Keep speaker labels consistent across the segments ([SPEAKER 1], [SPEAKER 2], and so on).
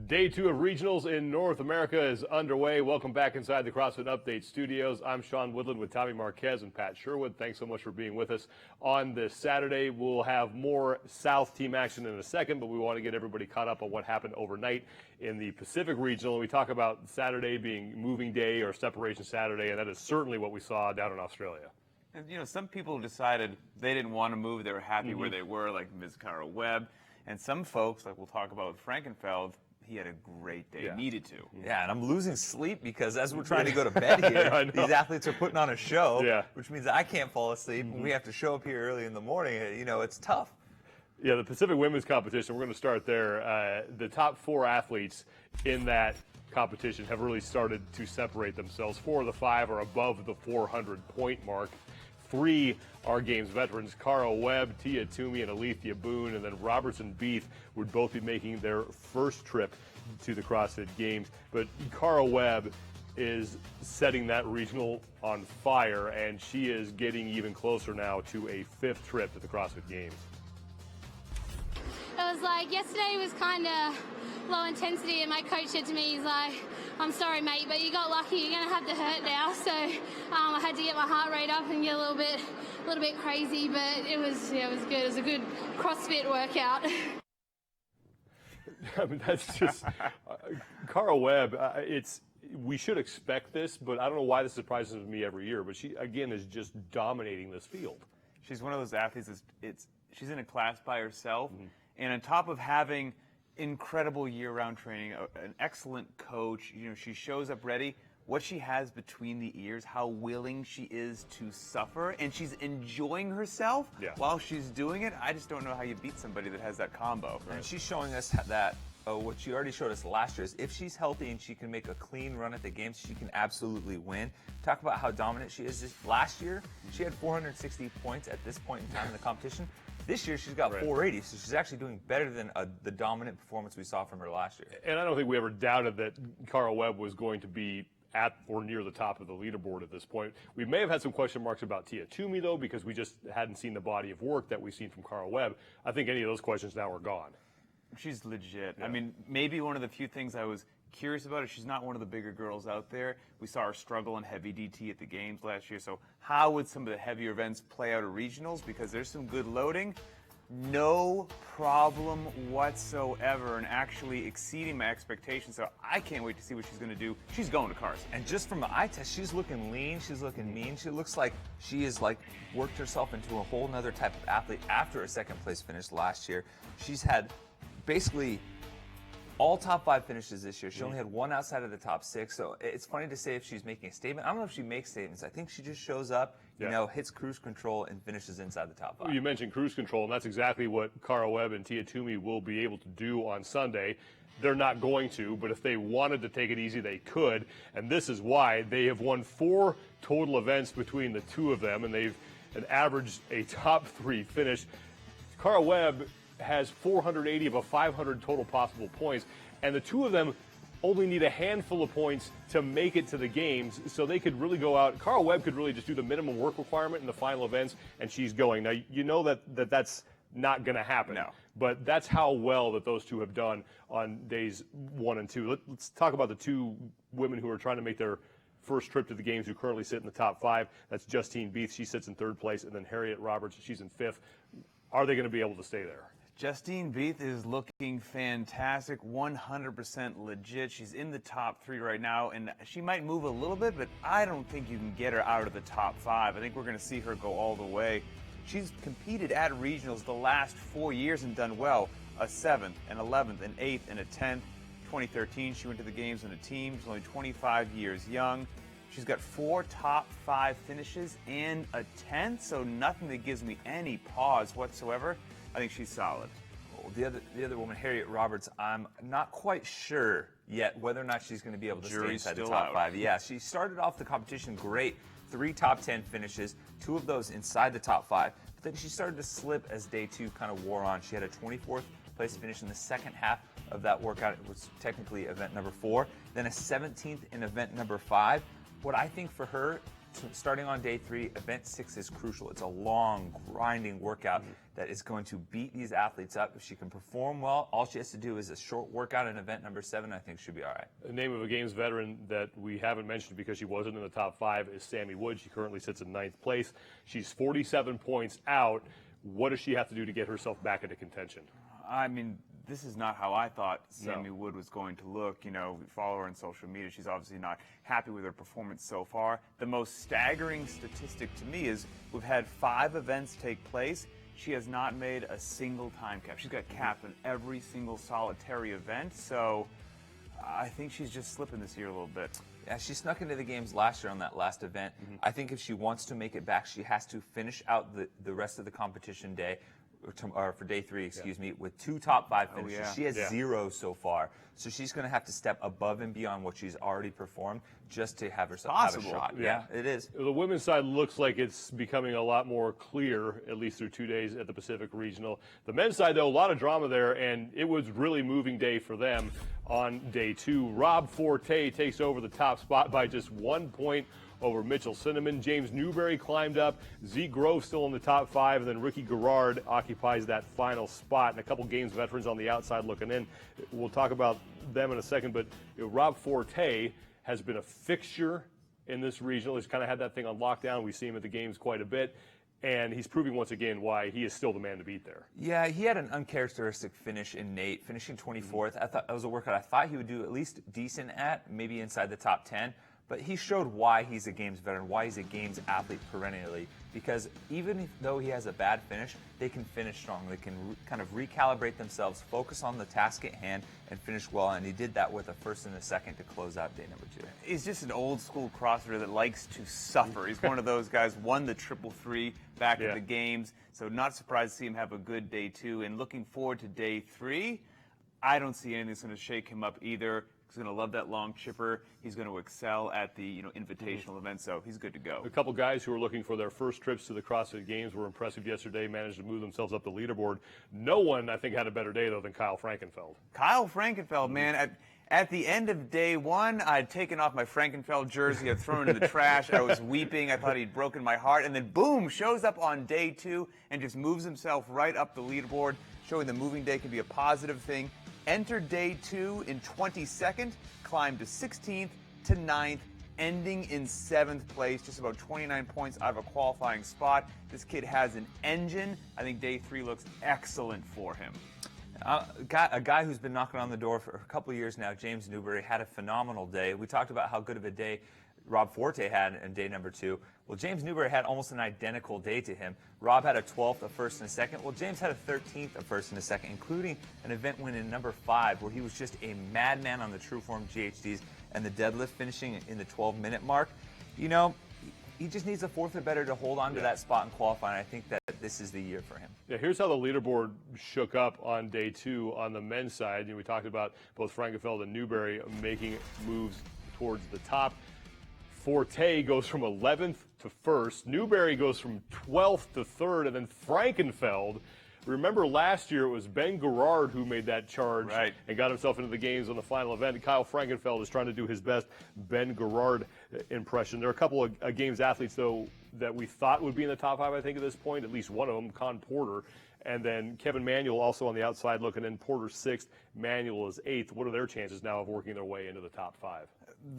[SPEAKER 1] Day 2 of regionals in North America is underway. Welcome back inside the CrossFit Update studios. I'm Sean Woodland with Tommy Marquez and Pat Sherwood. Thanks so much for being with us on this Saturday. We'll have more South team action in a second, but we want to get everybody caught up on what happened overnight in the Pacific Regional. We talk about Saturday being moving day or separation Saturday, and that is certainly what we saw down in Australia.
[SPEAKER 2] And, you know, some people decided they didn't want to move. They were happy where they were, like Ms. Cara Webb. And some folks, like we'll talk about with Frankenfeld, he had a great day, needed to.
[SPEAKER 3] Yeah, and I'm losing sleep because as we're trying to go to bed here, these athletes are putting on a show, which means I can't fall asleep. And we have to show up here early in the morning. You know, it's tough.
[SPEAKER 1] Yeah, the Pacific Women's Competition, we're going to start there. The top 4 athletes in that competition have really started to separate themselves. 4 of the 5 are above the 400-point mark. 3 are Games veterans, Cara Webb, Tia Toomey, and Alethea Boone, and then Robertson Beath would both be making their first trip to the CrossFit Games. But Cara Webb is setting that regional on fire, and she is getting even closer now to a 5th trip to the CrossFit Games.
[SPEAKER 4] It was like, yesterday was kind of low intensity, and my coach said to me, he's like, I'm sorry, mate, but you got lucky. You're going to have to hurt now. So I had to get my heart rate up and get a little bit crazy, but it was good. It was a good CrossFit workout.
[SPEAKER 1] I mean, that's just Cara Webb. We should expect this, but I don't know why this surprises me every year. But she, again, is just dominating this field.
[SPEAKER 2] She's one of those athletes. She's in a class by herself, and on top of having incredible year-round training, an excellent coach, you know, she shows up ready. What she has between the ears, how willing she is to suffer, and she's enjoying herself while she's doing it. I just don't know how you beat somebody that has that combo.
[SPEAKER 3] And she's showing us that what she already showed us last year is if she's healthy and she can make a clean run at the games, she can absolutely win. Talk about how dominant she is. Last year, she had 460 points at this point in time in the competition. This year, she's got 480, so she's actually doing better than the dominant performance we saw from her last year.
[SPEAKER 1] And I don't think we ever doubted that Cara Webb was going to be at or near the top of the leaderboard at this point. We may have had some question marks about Tia Toomey, though, because we just hadn't seen the body of work that we've seen from Cara Webb. I think any of those questions now are gone.
[SPEAKER 2] She's legit. Yeah. I mean, maybe one of the few things I was curious about is she's not one of the bigger girls out there. We saw her struggle in heavy DT at the games last year. So how would some of the heavier events play out at regionals? Because there's some good loading. No problem whatsoever, and actually exceeding my expectations. So I can't wait to see what she's going to do. She's going to Carson.
[SPEAKER 3] And just from the eye test, she's looking lean. She's looking mean. She looks like she has worked herself into a whole nother type of athlete after a second place finish last year. She's had basically all top 5 finishes this year. She only had 1 outside of the top 6. So it's funny to say if she's making a statement. I don't know if she makes statements. I think she just shows up, you know, hits cruise control and finishes inside the top 5.
[SPEAKER 1] You mentioned cruise control, and that's exactly what Cara Webb and Tia Toomey will be able to do on Sunday. They're not going to, but if they wanted to take it easy, they could. And this is why they have won 4 total events between the 2 of them, and they've averaged a top 3 finish. Cara Webb has 480 of a 500 total possible points, and the 2 of them only need a handful of points to make it to the games, so they could really go out. Cara Webb could really just do the minimum work requirement in the final events, and she's going. Now, you know that's not going to happen.
[SPEAKER 2] No.
[SPEAKER 1] But that's how well that those 2 have done on days 1 and 2. Let's talk about the 2 women who are trying to make their first trip to the games who currently sit in the top 5. That's Justine Beath. She sits in 3rd place, and then Harriet Roberts, she's in 5th. Are they going to be able to stay there?
[SPEAKER 2] Justine Beath is looking fantastic, 100% legit. She's in the top 3 right now, and she might move a little bit, but I don't think you can get her out of the top 5. I think we're going to see her go all the way. She's competed at regionals the last 4 years and done well. A 7th, an 11th, an 8th, and a 10th. 2013, she went to the games on a team. She's only 25 years young. She's got 4 top 5 finishes and a 10th, so nothing that gives me any pause whatsoever. I think she's solid.
[SPEAKER 3] The other woman, Harriet Roberts, I'm not quite sure yet whether or not she's going to be able to stay inside the top 5. Yeah, she started off the competition great. 3 top 10 finishes, 2 of those inside the top 5. But then she started to slip as day 2 kind of wore on. She had a 24th place finish in the second half of that workout. It was technically event number 4. Then a 17th in event number 5. What I think for her starting on day 3, event 6 is crucial. It's a long, grinding workout that is going to beat these athletes up. If she can perform well, all she has to do is a short workout in event number 7. I think she'll be all right.
[SPEAKER 1] The name of a Games veteran that we haven't mentioned because she wasn't in the top 5 is Sammy Wood. She currently sits in 9th place. She's 47 points out. What does she have to do to get herself back into contention?
[SPEAKER 2] I mean, this is not how I thought Sammy Wood was going to look. You know, we follow her on social media. She's obviously not happy with her performance so far. The most staggering statistic to me is we've had 5 events take place. She has not made a single time cap. She's got capped in every single solitary event. So I think she's just slipping this year a little bit.
[SPEAKER 3] Yeah, she snuck into the games last year on that last event. I think if she wants to make it back, she has to finish out the rest of the competition day, or for day 3, excuse me, with 2 top 5 finishes. She has 0 so far. So she's going to have to step above and beyond what she's already performed just to have herself have a shot. Yeah, it is.
[SPEAKER 1] The women's side looks like it's becoming a lot more clear, at least through 2 days at the Pacific Regional. The men's side, though, a lot of drama there, and it was really moving day for them on day 2. Rob Forte takes over the top spot by just 1 point over Mitchell Cinnamon. James Newberry climbed up. Zeke Grove still in the top 5, and then Ricky Garrard occupies that final spot. And a couple Games veterans on the outside looking in. We'll talk about them in a second, but Rob Forte has been a fixture in this regional. He's kind of had that thing on lockdown. We see him at the Games quite a bit, and he's proving once again why he is still the man to beat there.
[SPEAKER 3] Yeah, he had an uncharacteristic finish in Nate, finishing 24th. I thought that was a workout I thought he would do at least decent at, maybe inside the top 10. But he showed why he's a Games veteran, why he's a Games athlete perennially. Because even though he has a bad finish, they can finish strong. They can kind of recalibrate themselves, focus on the task at hand, and finish well. And he did that with a 1st and a 2nd to close out day number 2.
[SPEAKER 2] He's just an old school CrossFitter that likes to suffer. He's one of those guys, won the 333 back at the Games. So not surprised to see him have a good day 2. And looking forward to day 3, I don't see anything that's going to shake him up either. He's going to love that long chipper. He's going to excel at the invitational event, so he's good to go.
[SPEAKER 1] A couple guys who are looking for their first trips to the CrossFit Games were impressive yesterday, managed to move themselves up the leaderboard. No one, I think, had a better day, though, than Kyle Frankenfeld.
[SPEAKER 2] Kyle Frankenfeld, man, at the end of day 1, I'd taken off my Frankenfeld jersey. I'd thrown it in the trash. I was weeping. I thought he'd broken my heart. And then, boom, shows up on day 2 and just moves himself right up the leaderboard, showing that moving day can be a positive thing. Entered day 2 in 22nd, climbed to 16th to 9th, ending in 7th place, just about 29 points out of a qualifying spot. This kid has an engine. I think day 3 looks excellent for him.
[SPEAKER 3] A guy who's been knocking on the door for a couple of years now, James Newberry, had a phenomenal day. We talked about how good of a day Rob Forte had in day number 2. Well, James Newberry had almost an identical day to him. Rob had a 12th, a 1st, and a 2nd. Well, James had a 13th, a 1st, and a 2nd, including an event win in number 5, where he was just a madman on the True Form GHDs and the deadlift, finishing in the 12-minute mark. You know, he just needs a 4th or better to hold on to that spot in qualifying. I think that this is the year for him.
[SPEAKER 1] Yeah, here's how the leaderboard shook up on day 2 on the men's side. We talked about both Frankenfeld and Newberry making moves towards the top. Forte goes from 11th to 1st. Newberry goes from 12th to 3rd. And then Frankenfeld, remember last year it was Ben Garrard who made that charge and got himself into the Games on the final event. And Kyle Frankenfeld is trying to do his best Ben Garrard impression. There are a couple of Games athletes, though, that we thought would be in the top 5, I think, at this point. At least one of them, Con Porter. And then Kevin Manuel also on the outside looking in. Porter 6th, Manuel is 8th. What are their chances now of working their way into the top 5?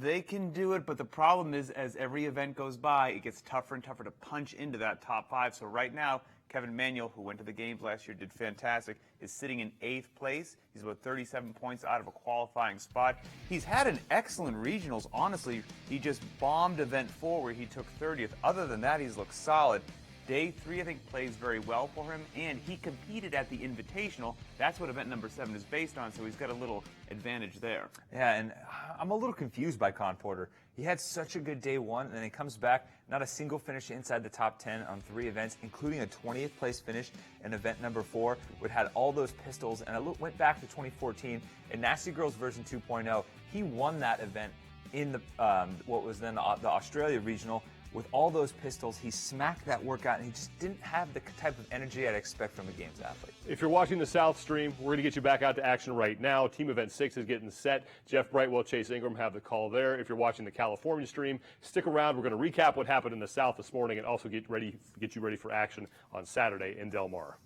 [SPEAKER 2] They can do it, but the problem is, as every event goes by, it gets tougher and tougher to punch into that top 5. So right now, Kevin Manuel, who went to the Games last year, did fantastic, is sitting in 8th place. He's about 37 points out of a qualifying spot. He's had an excellent regionals. Honestly, he just bombed event 4 where he took 30th. Other than that, he's looked solid. Day 3, I think, plays very well for him, and he competed at the Invitational. That's what event number 7 is based on, so he's got a little advantage there.
[SPEAKER 3] Yeah, and I'm a little confused by Con Porter. He had such a good day 1, and then he comes back, not a single finish inside the top 10 on 3 events, including a 20th place finish in event number 4, which had all those pistols. And I went back to 2014 in Nasty Girls version 2.0. He won that event in the what was then the Australia regional. With all those pistols, he smacked that workout, and he just didn't have the type of energy I'd expect from a Games athlete.
[SPEAKER 1] If you're watching the South stream, we're going to get you back out to action right now. Team Event 6 is getting set. Jeff Brightwell, Chase Ingram have the call there. If you're watching the California stream, stick around. We're going to recap what happened in the South this morning and also get you ready for action on Saturday in Del Mar.